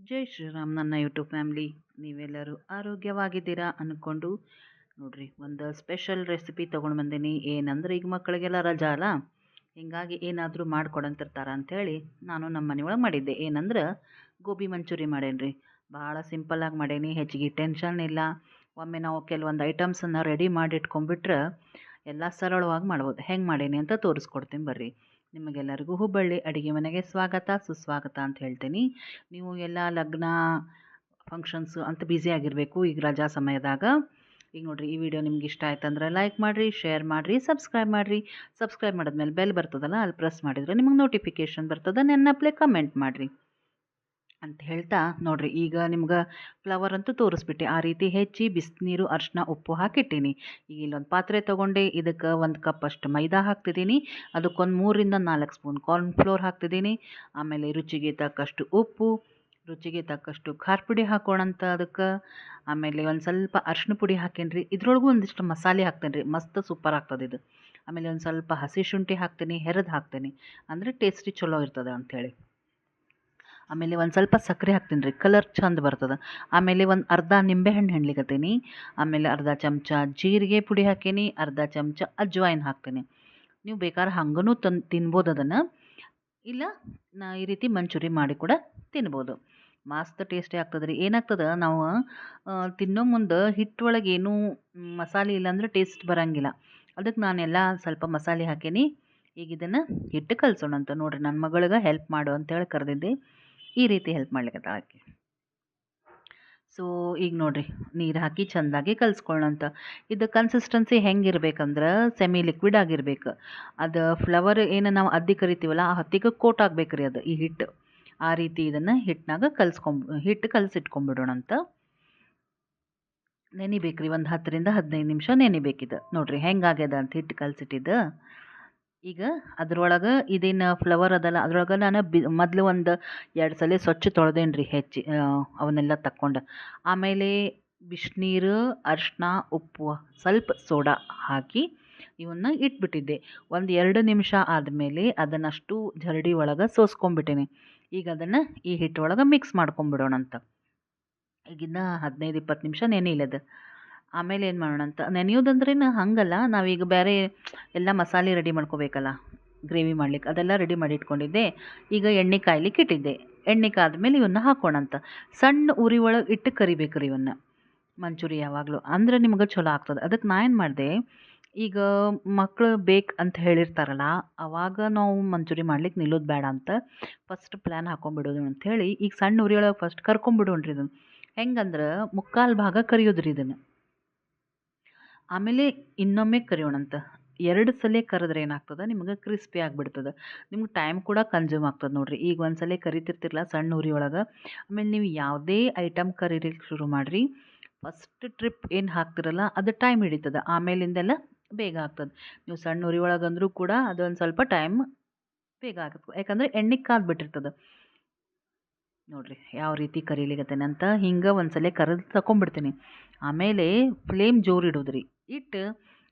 ಜೈ ಶ್ರೀರಾಮ್ ನನ್ನ YouTube family. ನೀವೆಲ್ಲರೂ ಆರೋಗ್ಯವಾಗಿದ್ದೀರಾ ಅಂದ್ಕೊಂಡು ನೋಡ್ರಿ ಒಂದು ಸ್ಪೆಷಲ್ ರೆಸಿಪಿ ತೊಗೊಂಡು ಬಂದೀನಿ. ಏನಂದ್ರೆ ಈಗ ಮಕ್ಕಳಿಗೆಲ್ಲ ರಜಾ ಅಲ್ಲ, ಹಿಂಗಾಗಿ ಏನಾದರೂ ಮಾಡ್ಕೊಡಂತಿರ್ತಾರ ಅಂಥೇಳಿ ನಾನು ನಮ್ಮ ಮನೆಯೊಳಗೆ ಮಾಡಿದ್ದೆ. ಏನಂದ್ರೆ ಗೋಬಿ ಮಂಚೂರಿ ಮಾಡೇನಿ. ಭಾಳ ಸಿಂಪಲ್ಲಾಗಿ ಮಾಡೇನಿ, ಹೆಚ್ಚಿಗೆ ಟೆನ್ಷನ್ ಇಲ್ಲ. ಒಮ್ಮೆ ನಾವು ಕೆಲವೊಂದು ಐಟಮ್ಸನ್ನು ರೆಡಿ ಮಾಡಿ ಇಟ್ಕೊಂಡ್ಬಿಟ್ರೆ ಎಲ್ಲ ಸರಳವಾಗಿ ಮಾಡ್ಬೋದು. ಹೆಂಗೆ ಮಾಡೇನಿ ಅಂತ ತೋರಿಸ್ಕೊಡ್ತೀನಿ ಬರ್ರಿ. ನಿಮಗೆಲ್ಲರಿಗೂ ಹುಬ್ಬಳ್ಳಿ ಅಡುಗೆ ಮನೆಗೆ ಸ್ವಾಗತ ಸುಸ್ವಾಗತ ಅಂತ ಹೇಳ್ತೀನಿ. ನೀವು ಎಲ್ಲ ಲಗ್ನ ಫಂಕ್ಷನ್ಸು ಅಂತ ಬ್ಯುಸಿ ಆಗಿರಬೇಕು ಈಗ ರಜಾ ಸಮಯದಾಗ. ಈಗ ನೋಡಿರಿ, ಈ ವಿಡಿಯೋ ನಿಮ್ಗೆ ಇಷ್ಟ ಆಯ್ತಂದ್ರೆ ಲೈಕ್ ಮಾಡಿರಿ, ಶೇರ್ ಮಾಡಿರಿ, ಸಬ್ಸ್ಕ್ರೈಬ್ ಮಾಡಿರಿ. ಸಬ್ಸ್ಕ್ರೈಬ್ ಮಾಡಿದ್ಮೇಲೆ ಬೆಲ್ ಬರ್ತದಲ್ಲ, ಅಲ್ಲಿ ಪ್ರೆಸ್ ಮಾಡಿದರೆ ನಿಮಗೆ ನೋಟಿಫಿಕೇಷನ್ ಬರ್ತದೆ. ನೆನ್ನಪ್ಲೆ ಕಮೆಂಟ್ ಮಾಡಿರಿ ಅಂತ ಹೇಳ್ತಾ ನೋಡಿರಿ, ಈಗ ನಿಮ್ಗೆ ಫ್ಲವರ್ ಅಂತೂ ತೋರಿಸ್ಬಿಟ್ಟೆ. ಆ ರೀತಿ ಹೆಚ್ಚಿ ಬಿಸಿನೀರು, ಅರಿಶಿನ, ಉಪ್ಪು ಹಾಕಿಟ್ಟೀನಿ. ಈಗ ಇಲ್ಲೊಂದು ಪಾತ್ರೆ ತೊಗೊಂಡೆ, ಇದಕ್ಕೆ 1 ಕಪ್ ಅಷ್ಟು ಮೈದಾ ಹಾಕ್ತಿದ್ದೀನಿ. ಅದಕ್ಕೊಂದು 3ರಿಂದ 4 ಸ್ಪೂನ್ ಕಾರ್ನ್ಫ್ಲೋರ್ ಹಾಕ್ತಿದ್ದೀನಿ. ಆಮೇಲೆ ರುಚಿಗೆ ತಕ್ಕಷ್ಟು ಉಪ್ಪು, ರುಚಿಗೆ ತಕ್ಕಷ್ಟು ಖಾರ ಪುಡಿ ಹಾಕೋಣಂತ ಅದಕ್ಕೆ. ಆಮೇಲೆ ಒಂದು ಸ್ವಲ್ಪ ಅರಿಶಿನ ಪುಡಿ ಹಾಕೇನಿ. ಇದ್ರೊಳಗೂ ಒಂದಿಷ್ಟು ಮಸಾಲೆ ಹಾಕ್ತೇನೆ ಮಸ್ತ್ ಸೂಪರ್ ಆಗ್ತದೆ ಇದು. ಆಮೇಲೆ ಒಂದು ಸ್ವಲ್ಪ ಹಸಿ ಶುಂಠಿ ಹಾಕ್ತೀನಿ, ಹೆರದು ಹಾಕ್ತೀನಿ, ಅಂದರೆ ಟೇಸ್ಟಿ ಚಲೋ ಇರ್ತದೆ ಅಂಥೇಳಿ. ಆಮೇಲೆ ಒಂದು ಸ್ವಲ್ಪ ಸಕ್ಕರೆ ಹಾಕ್ತೀನಿ ಕಲರ್ ಚಂದ ಬರ್ತದೆ. ಆಮೇಲೆ ಒಂದು ಅರ್ಧ ನಿಂಬೆಹಣ್ಣು ಹೆಣ್ಲಿಕತ್ತೀನಿ. ಆಮೇಲೆ ಅರ್ಧ ಚಮಚ ಜೀರಿಗೆ ಪುಡಿ ಹಾಕೀನಿ, ಅರ್ಧ ಚಮಚ ಅಜ್ವಾಯಿನ್ ಹಾಕ್ತೀನಿ. ನೀವು ಬೇಕಾದ್ರೆ ಹಂಗೂ ತಿನ್ಬೋದು ಅದನ್ನು, ಇಲ್ಲ ಈ ರೀತಿ ಮಂಚೂರಿ ಮಾಡಿ ಕೂಡ ತಿನ್ಬೋದು. ಮಸ್ತ್ ಟೇಸ್ಟಿ ಆಗ್ತದೆ ರೀ. ಏನಾಗ್ತದೆ, ನಾವು ತಿನ್ನೋ ಮುಂದೆ ಹಿಟ್ಟೊಳಗೆ ಏನೂ ಮಸಾಲೆ ಇಲ್ಲಾಂದ್ರೆ ಟೇಸ್ಟ್ ಬರೋಂಗಿಲ್ಲ. ಅದಕ್ಕೆ ನಾನೆಲ್ಲ ಸ್ವಲ್ಪ ಮಸಾಲೆ ಹಾಕೀನಿ. ಈಗ ಇದನ್ನು ಹಿಟ್ಟು ಕಲಸೋಣಂತ. ನೋಡಿರಿ, ನನ್ನ ಮಗಳಿಗೆ ಹೆಲ್ಪ್ ಮಾಡು ಅಂತೇಳಿ ಕರೆದಿದ್ದೆ. ಈ ರೀತಿ ಹೆಲ್ಪ್ ಮಾಡ್ಲಿಕ್ಕೆ ಆಕೆ. ಸೊ ಈಗ ನೋಡಿರಿ, ನೀರು ಹಾಕಿ ಚೆಂದಾಗಿ ಕಲಿಸ್ಕೊಳ್ಳೋಂಥ. ಇದು ಕನ್ಸಿಸ್ಟೆನ್ಸಿ ಹೆಂಗಿರ್ಬೇಕಂದ್ರೆ ಸೆಮಿ ಲಿಕ್ವಿಡ್ ಆಗಿರ್ಬೇಕು. ಅದು ಫ್ಲವರ್ ಏನು ನಾವು ಅದ್ದಿ ಕರಿತೀವಲ್ಲ, ಆ ಹೊತ್ತಿಗೆ ಕೋಟ್ ಆಗ್ಬೇಕು ರೀ ಅದು, ಈ ಹಿಟ್ಟು. ಆ ರೀತಿ ಇದನ್ನು ಹಿಟ್ಟಿನಾಗ ಹಿಟ್ಟು ಕಲಸಿಟ್ಕೊಂಡ್ಬಿಡೋಣಂತ. ನೆನಿಬೇಕ್ರಿ, ಒಂದು 10ರಿಂದ 15 ನಿಮಿಷ ನೆನಿಬೇಕಿದೆ. ನೋಡಿರಿ ಹೆಂಗಾಗ್ಯದ ಅಂತ ಹಿಟ್ಟು ಕಲಸಿಟ್ಟಿದ್ದು. ಈಗ ಅದ್ರೊಳಗೆ ಇದೇನು ಫ್ಲವರ್ ಅದಲ್ಲ, ಅದ್ರೊಳಗೆ ನಾನು ಮೊದಲು ಒಂದು 2 ಸಲ ಸ್ವಚ್ಛ ತೊಳೆದೇನಿ ರೀ ಹೆಚ್ಚಿ ಅವನ್ನೆಲ್ಲ ತಕ್ಕೊಂಡು. ಆಮೇಲೆ ಬಿಸಿನೀರು, ಅರಿಶಿನ, ಉಪ್ಪು, ಸ್ವಲ್ಪ ಸೋಡಾ ಹಾಕಿ ಇವನ್ನ ಇಟ್ಬಿಟ್ಟಿದ್ದೆ. ಒಂದು 2 ನಿಮಿಷ ಆದಮೇಲೆ ಅದನ್ನಷ್ಟು ಜರಡಿ ಒಳಗೆ ಸೋಸ್ಕೊಂಡ್ಬಿಟ್ಟೇನೆ. ಈಗ ಅದನ್ನು ಈ ಹಿಟ್ಟೊಳಗೆ ಮಿಕ್ಸ್ ಮಾಡ್ಕೊಂಬಿಡೋಣಂತ. ಈಗಿನ್ನ 15-20 ನಿಮಿಷ ನೆನೆಯಿಲ್ಲದು. ಆಮೇಲೆ ಏನು ಮಾಡೋಣ ಅಂತ, ನೆನೆಯೋದಂದ್ರೇನು ಹಾಗಲ್ಲ, ನಾವೀಗ ಬೇರೆ ಎಲ್ಲ ಮಸಾಲೆ ರೆಡಿ ಮಾಡ್ಕೋಬೇಕಲ್ಲ ಗ್ರೇವಿ ಮಾಡ್ಲಿಕ್ಕೆ, ಅದೆಲ್ಲ ರೆಡಿ ಮಾಡಿ ಇಟ್ಕೊಂಡಿದ್ದೆ. ಈಗ ಎಣ್ಣೆ ಕಾಯ್ಲಿಕ್ಕೆ ಇಟ್ಟಿದ್ದೆ. ಎಣ್ಣೆ ಕಾದ್ಮೇಲೆ ಇವನ್ನ ಹಾಕೋಣಂತ. ಸಣ್ಣ ಉರಿ ಒಳಗೆ ಇಟ್ಟು ಕರಿಬೇಕು ರೀ ಇವನ್ನ, ಮಂಚೂರಿ ಯಾವಾಗಲೂ, ಅಂದ್ರೆ ನಿಮ್ಗೆ ಚಲೋ ಆಗ್ತದೆ. ಅದಕ್ಕೆ ನಾ ಏನು ಮಾಡಿದೆ, ಈಗ ಮಕ್ಕಳು ಬೇಕು ಅಂತ ಹೇಳಿರ್ತಾರಲ್ಲ, ಅವಾಗ ನಾವು ಮಂಚೂರಿ ಮಾಡ್ಲಿಕ್ಕೆ ನಿಲ್ಲೋದು ಬೇಡ ಅಂತ ಫಸ್ಟ್ ಪ್ಲ್ಯಾನ್ ಹಾಕೊಂಡ್ಬಿಡೋದು ಅಂಥೇಳಿ ಈಗ ಸಣ್ಣ ಉರಿ ಒಳಗೆ ಫಸ್ಟ್ ಕರ್ಕೊಂಬಿಡೋಣ್ರಿ ಇದನ್ನು. ಹೆಂಗಂದ್ರೆ 3/4 ಭಾಗ ಕರಿಯೋದ್ರಿ ಇದನ್ನು. ಆಮೇಲೆ ಇನ್ನೊಮ್ಮೆ ಕರಿಯೋಣಂತ. 2 ಸಲ ಕರೆದ್ರೆ ಏನಾಗ್ತದೆ, ನಿಮ್ಗೆ ಕ್ರಿಸ್ಪಿ ಆಗಿಬಿಡ್ತದೆ. ನಿಮ್ಗೆ ಟೈಮ್ ಕೂಡ ಕನ್ಸ್ಯೂಮ್ ಆಗ್ತದೆ ನೋಡಿರಿ. ಈಗ ಒಂದು ಸಲ ಕರಿತಿರ್ತಿರಲ್ಲ ಸಣ್ಣ ಉರಿ ಒಳಗೆ, ಆಮೇಲೆ ನೀವು ಯಾವುದೇ ಐಟಮ್ ಕರೀಲಿಕ್ಕೆ ಶುರು ಮಾಡಿರಿ, ಫಸ್ಟ್ ಟ್ರಿಪ್ ಏನು ಹಾಕ್ತಿರಲ್ಲ ಅದು ಟೈಮ್ ಹಿಡಿತದೆ. ಆಮೇಲಿಂದೆಲ್ಲ ಬೇಗ ಆಗ್ತದೆ. ನೀವು ಸಣ್ಣ ಉರಿ ಒಳಗಂದ್ರೂ ಕೂಡ ಅದೊಂದು ಸ್ವಲ್ಪ ಟೈಮ್ ಬೇಗ ಆಗುತ್ತೆ, ಯಾಕಂದರೆ ಎಣ್ಣೆ ಕಾದ್ಬಿಟ್ಟಿರ್ತದೆ. ನೋಡಿರಿ ಯಾವ ರೀತಿ ಕರೀಲಿಕತ್ತೇನೆ ಅಂತ. ಹಿಂಗೆ ಒಂದು ಸಲ ಕರೆದು ತಗೊಂಡ್ಬಿಡ್ತೀನಿ. ಆಮೇಲೆ ಫ್ಲೇಮ್ ಜೋರು ಇಡೋದ್ರಿ. ಇಟ್ಟು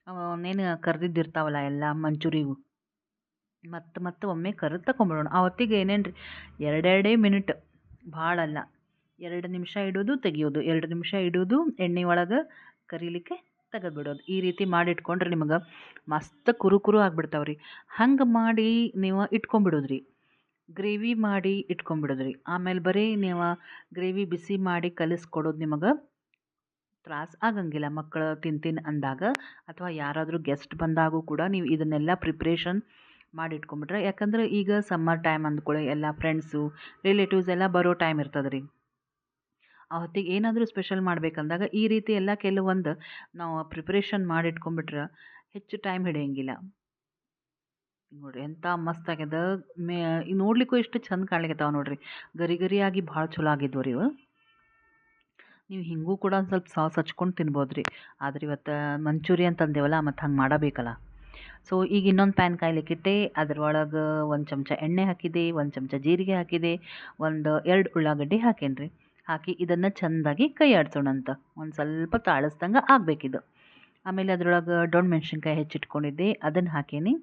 ಅವನ್ನೇನು ಕರೆದಿದ್ದಿರ್ತಾವಲ್ಲ ಎಲ್ಲ ಮಂಚೂರಿವು, ಮತ್ತೆ ಒಮ್ಮೆ ಕರೆದು ತಗೊಂಬಿಡೋಣ. ಆ ಹೊತ್ತಿಗೆ ಏನೇನು ರೀ, 2 ಮಿನಿಟ್, ಭಾಳ ಅಲ್ಲ, 2 ನಿಮಿಷ ಇಡೋದು ತೆಗಿಯೋದು, 2 ನಿಮಿಷ ಇಡೋದು, ಎಣ್ಣೆ ಒಳಗೆ ಕರೀಲಿಕ್ಕೆ ತೆಗೆದ್ಬಿಡೋದು. ಈ ರೀತಿ ಮಾಡಿಟ್ಕೊಂಡ್ರೆ ನಿಮಗೆ ಮಸ್ತ್ ಕುರು ಆಗಿಬಿಡ್ತಾವ್ರಿ. ಹಂಗೆ ಮಾಡಿ ನೀವು ಇಟ್ಕೊಂಬಿಡೋದ್ರಿ. ಗ್ರೇವಿ ಮಾಡಿ ಇಟ್ಕೊಂಬಿಡೋದ್ರಿ. ಆಮೇಲೆ ಬರೀ ನೀವು ಗ್ರೇವಿ ಬಿಸಿ ಮಾಡಿ ಕಲಿಸ್ಕೊಡೋದು ನಿಮಗೆ ತ್ರಾಸ ಆಗಂಗಿಲ್ಲ. ಮಕ್ಕಳು ತಿಂತೀನಿ ಅಂದಾಗ ಅಥವಾ ಯಾರಾದರೂ ಗೆಸ್ಟ್ ಬಂದಾಗೂ ಕೂಡ ನೀವು ಇದನ್ನೆಲ್ಲ ಪ್ರಿಪ್ರೇಷನ್ ಮಾಡಿ ಇಟ್ಕೊಂಬಿಟ್ರೆ, ಯಾಕಂದ್ರೆ ಈಗ ಸಮ್ಮರ್ ಟೈಮ್ ಅಂದ್ಕೊಳ್ಳಿ, ಎಲ್ಲ ಫ್ರೆಂಡ್ಸು ರಿಲೇಟಿವ್ಸ್ ಎಲ್ಲ ಬರೋ ಟೈಮ್ ಇರ್ತದೆ ರೀ. ಆ ಹೊತ್ತಿಗೆ ಏನಾದರೂ ಸ್ಪೆಷಲ್ ಮಾಡಬೇಕಂದಾಗ ಈ ರೀತಿ ಎಲ್ಲ ಕೆಲವೊಂದು ನಾವು ಪ್ರಿಪ್ರೇಷನ್ ಮಾಡಿ ಇಟ್ಕೊಂಬಿಟ್ರೆ ಹೆಚ್ಚು ಟೈಮ್ ಹಿಡಿಯೋಂಗಿಲ್ಲ. ನೋಡಿರಿ ಎಂಥ ಮಸ್ತ್ ಆಗ್ಯದ. ನೋಡ್ಲಿಕ್ಕೂ ಎಷ್ಟು ಚಂದ ಕಾಣ್ಲಿಕತ್ತಾವ ನೋಡಿರಿ, ಗರಿ ಗರಿಯಾಗಿ ಭಾಳ ಚಲೋ ಆಗಿದ್ವು ರೀ ಇವು. ನೀವು ಹಿಂಗೂ ಕೂಡ ಒಂದು ಸ್ವಲ್ಪ ಸಾಸ್ ಹಚ್ಕೊಂಡು ತಿನ್ಬೋದು ರೀ. ಆದ್ರೆ ಇವತ್ತು ಮಂಚೂರಿ ಅಂತ ಅಂದೇವಲ್ಲ, ಮತ್ತು ಹಂಗೆ ಮಾಡಬೇಕಲ್ಲ. ಸೊ ಈಗ ಇನ್ನೊಂದು ಪ್ಯಾನ್ ಕಾಯ್ಲಿಕ್ಕಿಟ್ಟೆ. ಅದ್ರೊಳಗೆ 1 ಚಮಚ ಎಣ್ಣೆ ಹಾಕಿದೆ, 1 ಚಮಚ ಜೀರಿಗೆ ಹಾಕಿದೆ, 2 ಉಳ್ಳಾಗಡ್ಡಿ ಹಾಕೇನಿ ರೀ. ಹಾಕಿ ಇದನ್ನು ಚೆಂದಾಗಿ ಕೈ ಆಡಿಸೋಣಂತ. ಒಂದು ಸ್ವಲ್ಪ ತಾಳಿಸ್ದಂಗೆ ಆಗಬೇಕಿದು. ಆಮೇಲೆ ಅದ್ರೊಳಗೆ ದೊಣ್ಣೆ ಮೆಣಸಿನ್ಕಾಯಿ ಹೆಚ್ಚಿಟ್ಕೊಂಡಿದ್ದೆ, ಅದನ್ನು ಹಾಕೀನಿ.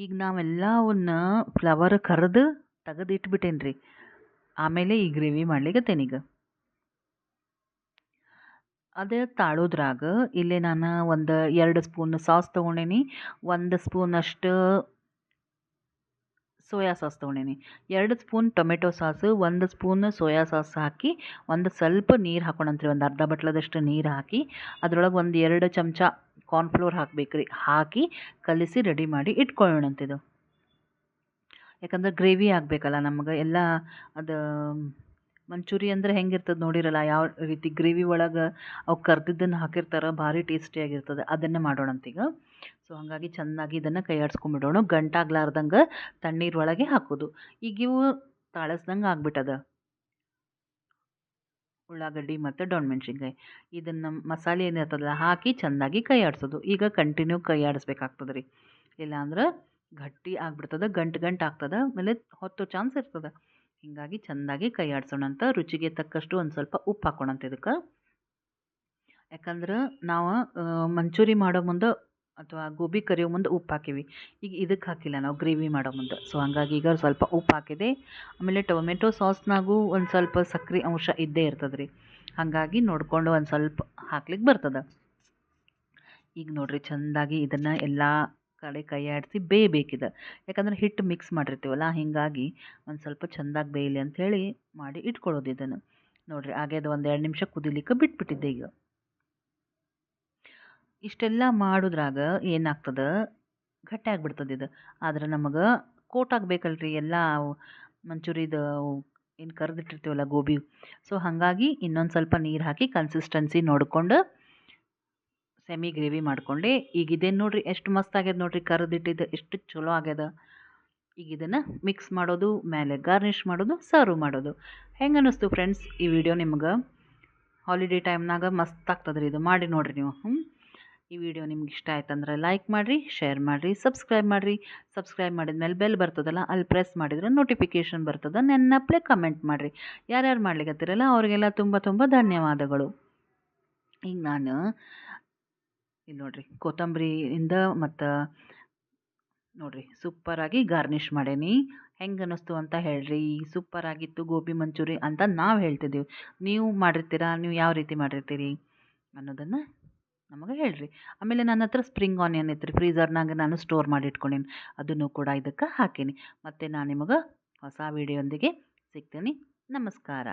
ಈಗ ನಾವೆಲ್ಲ ಅವನ್ನ ಫ್ಲವರ್ ಕರೆದು ತೆಗೆದು ಇಟ್ಬಿಟ್ಟೇನಿ ರೀ. ಆಮೇಲೆ ಈ ಗ್ರೇವಿ ಮಾಡ್ಲಿಕತ್ತೇನೀಗ. ಅದೇ ತಾಳೋದ್ರಾಗ ಇಲ್ಲಿ ನಾನು ಒಂದು 2 ಸ್ಪೂನ್ ಸಾಸ್ ತೊಗೊಂಡೇನಿ. 1 ಸ್ಪೂನಷ್ಟು ಸೋಯಾ ಸಾಸ್ ತೊಗೊಂಡೇನಿ. 2 spoon tomato sauce, 1 spoon soya sauce ಹಾಕಿ, ಒಂದು ಸ್ವಲ್ಪ ನೀರು ಹಾಕೋಣಂತ್ರಿ. ಒಂದು ಅರ್ಧ ಬಟ್ಲದಷ್ಟು ನೀರು ಹಾಕಿ, ಅದ್ರೊಳಗೆ ಒಂದು 2 ಚಮಚ ಕಾರ್ನ್‌ಫ್ಲೋರ್ ಹಾಕ್ಬೇಕ್ರಿ. ಹಾಕಿ ಕಲಿಸಿ ರೆಡಿ ಮಾಡಿ ಇಟ್ಕೊಳ್ಳೋಣಂತಿದು. ಯಾಕಂದ್ರೆ ಗ್ರೇವಿ ಆಗಬೇಕಲ್ಲ ನಮ್ಗೆ ಎಲ್ಲ. ಅದು ಮಂಚೂರಿ ಅಂದ್ರೆ ಹೆಂಗಿರ್ತದೆ ನೋಡಿರಲ್ಲ, ಯಾವ ರೀತಿ ಗ್ರೇವಿ ಒಳಗೆ ಅವು ಕರ್ದಿದ್ದನ್ನು ಹಾಕಿರ್ತಾರೆ, ಭಾರಿ ಟೇಸ್ಟಿಯಾಗಿರ್ತದೆ. ಅದನ್ನೇ ಮಾಡೋಣಂತೀಗ. ಸೊ ಹಾಗಾಗಿ ಚೆನ್ನಾಗಿ ಇದನ್ನು ಕೈ ಆಡಿಸ್ಕೊಂಬಿಡೋಣ. ಗಂಟಾಗ್ಲಾರ್ದಂಗೆ ತಣ್ಣೀರೊಳಗೆ ಹಾಕೋದು. ಈಗ ಇವು ತಾಳಸ್ದಂಗೆ ಆಗ್ಬಿಟ್ಟದ ಉಳ್ಳಾಗಡ್ಡಿ ಮತ್ತು ಮೆಣಸಿನ್ಕಾಯಿ. ಇದನ್ನು ಮಸಾಲೆ ಏನಿರ್ತದಲ್ಲ ಹಾಕಿ ಚೆಂದಾಗಿ ಕೈ ಆಡಿಸೋದು. ಈಗ ಕಂಟಿನ್ಯೂ ಕೈ ಆಡಿಸ್ಬೇಕಾಗ್ತದೆ ರೀ, ಇಲ್ಲಾಂದ್ರೆ ಗಟ್ಟಿ ಆಗ್ಬಿಡ್ತದೆ, ಗಂಟು ಆಗ್ತದೆ, ಆಮೇಲೆ ಹೊತ್ತೋ ಚಾನ್ಸ್ ಇರ್ತದೆ. ಹೀಗಾಗಿ ಚೆಂದಾಗಿ ಕೈ ಆಡ್ಸೋಣಂತ. ರುಚಿಗೆ ತಕ್ಕಷ್ಟು ಒಂದು ಸ್ವಲ್ಪ ಉಪ್ಪು ಹಾಕೋಣಂತ ಇದಕ್ಕೆ. ಯಾಕಂದ್ರೆ ನಾವು ಮಂಚೂರಿ ಮಾಡೋ ಮುಂದೆ ಅಥವಾ ಗೋಬಿ ಕರಿಯೋ ಮುಂದೆ ಉಪ್ಪು ಹಾಕೀವಿ. ಈಗ ಇದಕ್ಕೆ ಹಾಕಿಲ್ಲ ನಾವು ಗ್ರೇವಿ ಮಾಡೋ ಮುಂದೆ. ಸೊ ಹಾಗಾಗಿ ಈಗ ಸ್ವಲ್ಪ ಉಪ್ಪು ಹಾಕಿದೆ. ಆಮೇಲೆ ಟೊಮೆಟೊ ಸಾಸ್ನಾಗೂ ಒಂದು ಸ್ವಲ್ಪ ಸಕ್ಕರೆ ಅಂಶ ಇದ್ದೇ ಇರ್ತದೆ ರೀ. ಹಾಗಾಗಿ ನೋಡಿಕೊಂಡು ಒಂದು ಸ್ವಲ್ಪ ಹಾಕ್ಲಿಕ್ಕೆ ಬರ್ತದೆ. ಈಗ ನೋಡಿರಿ ಚೆಂದಾಗಿ ಇದನ್ನು ಎಲ್ಲ ಕಡೆ ಕೈ ಆಡಿಸಿ ಬೇಯಬೇಕಿದೆ. ಯಾಕಂದ್ರೆ ಹಿಟ್ಟು ಮಿಕ್ಸ್ ಮಾಡಿರ್ತೀವಲ್ಲ, ಹೀಗಾಗಿ ಒಂದು ಸ್ವಲ್ಪ ಚೆಂದಾಗಿ ಬೇಯಲಿ ಅಂಥೇಳಿ ಮಾಡಿ ಇಟ್ಕೊಳ್ಳೋದು ಇದನ್ನು. ನೋಡಿರಿ ಆಗ್ಯದ, ಒಂದು 2 ನಿಮಿಷ ಕುದಿಲಿಕ್ಕೆ ಬಿಟ್ಬಿಟ್ಟಿದ್ದೆ ಈಗ. ಇಷ್ಟೆಲ್ಲ ಮಾಡೋದ್ರಾಗ ಏನಾಗ್ತದೆ, ಗಟ್ಟಿ ಆಗ್ಬಿಡ್ತದೆ ಇದು. ಆದ್ರೆ ನಮಗೆ ಕೋಟ್ ಆಗಬೇಕಲ್ರಿ ಎಲ್ಲ ಮಂಚೂರಿದು ಏನು ಕರೆದಿಟ್ಟಿರ್ತೀವಲ್ಲ ಗೋಬಿ. ಸೊ ಹಾಗಾಗಿ ಇನ್ನೊಂದು ಸ್ವಲ್ಪ ನೀರು ಹಾಕಿ ಕನ್ಸಿಸ್ಟೆನ್ಸಿ ನೋಡಿಕೊಂಡು ಸೆಮಿ ಗ್ರೇವಿ ಮಾಡಿಕೊಂಡೆ. ಈಗ ಇದೇನು ನೋಡಿರಿ ಎಷ್ಟು ಮಸ್ತ್ ಆಗ್ಯದ ನೋಡಿರಿ, ಕರೆದಿಟ್ಟಿದ್ದು ಎಷ್ಟು ಚಲೋ ಆಗ್ಯದ. ಈಗ ಇದನ್ನು ಮಿಕ್ಸ್ ಮಾಡೋದು, ಮೇಲೆ ಗಾರ್ನಿಷ್ ಮಾಡೋದು, ಸರ್ವ್ ಮಾಡೋದು. ಹೆಂಗೆ ಅನ್ನಿಸ್ತು ಫ್ರೆಂಡ್ಸ್ ಈ ವಿಡಿಯೋ ನಿಮ್ಗೆ? ಹಾಲಿಡೇ ಟೈಮ್ನಾಗ ಮಸ್ತ್ ಆಗ್ತದೆ ರೀ ಇದು, ಮಾಡಿ ನೋಡಿರಿ ನೀವು. ಈ ವಿಡಿಯೋ ನಿಮ್ಗೆ ಇಷ್ಟ ಆಯ್ತಂದ್ರೆ ಲೈಕ್ ಮಾಡಿರಿ, ಶೇರ್ ಮಾಡಿರಿ, ಸಬ್ಸ್ಕ್ರೈಬ್ ಮಾಡಿರಿ. ಸಬ್ಸ್ಕ್ರೈಬ್ ಮಾಡಿದ್ಮೇಲೆ ಬೆಲ್ ಬರ್ತದಲ್ಲ, ಅಲ್ಲಿ ಪ್ರೆಸ್ ಮಾಡಿದ್ರೆ ನೋಟಿಫಿಕೇಷನ್ ಬರ್ತದೆ. ನೆನಪಲೆ ಕಮೆಂಟ್ ಮಾಡಿರಿ. ಯಾರ್ಯಾರು ಮಾಡ್ಲಿಕ್ಕತ್ತೀರಲ್ಲ ಅವರಿಗೆಲ್ಲ ತುಂಬ ತುಂಬ ಧನ್ಯವಾದಗಳು. ಈಗ ನಾನು ಇಲ್ಲಿ ನೋಡಿರಿ ಕೊತ್ತಂಬರಿಯಿಂದ ಮತ್ತು ನೋಡಿರಿ ಸೂಪರಾಗಿ ಗಾರ್ನಿಷ್ ಮಾಡೇನಿ. ಹೆಂಗೆ ಅನ್ನಿಸ್ತು ಅಂತ ಹೇಳ್ರಿ. ಸೂಪರಾಗಿತ್ತು ಗೋಬಿ ಮಂಚೂರಿ ಅಂತ ನಾವು ಹೇಳ್ತಿದ್ದೀವಿ. ನೀವು ಮಾಡಿರ್ತೀರಾ, ನೀವು ಯಾವ ರೀತಿ ಮಾಡಿರ್ತೀರಿ ಅನ್ನೋದನ್ನು ನಮಗೆ ಹೇಳ್ರಿ. ಆಮೇಲೆ ನನ್ನ ಹತ್ರ ಸ್ಪ್ರಿಂಗ್ ಆನಿಯನ್ ಇತ್ತು ರೀ, ಫ್ರೀಝರ್ನಾಗ ನಾನು ಸ್ಟೋರ್ ಮಾಡಿ ಇಟ್ಕೊಂಡೀನಿ. ಅದನ್ನು ಕೂಡ ಇದಕ್ಕೆ ಹಾಕೀನಿ. ಮತ್ತು ನಾನು ನಿಮಗೆ ಹೊಸ ವಿಡಿಯೋಂದಿಗೆ ಸಿಗ್ತೀನಿ. ನಮಸ್ಕಾರ.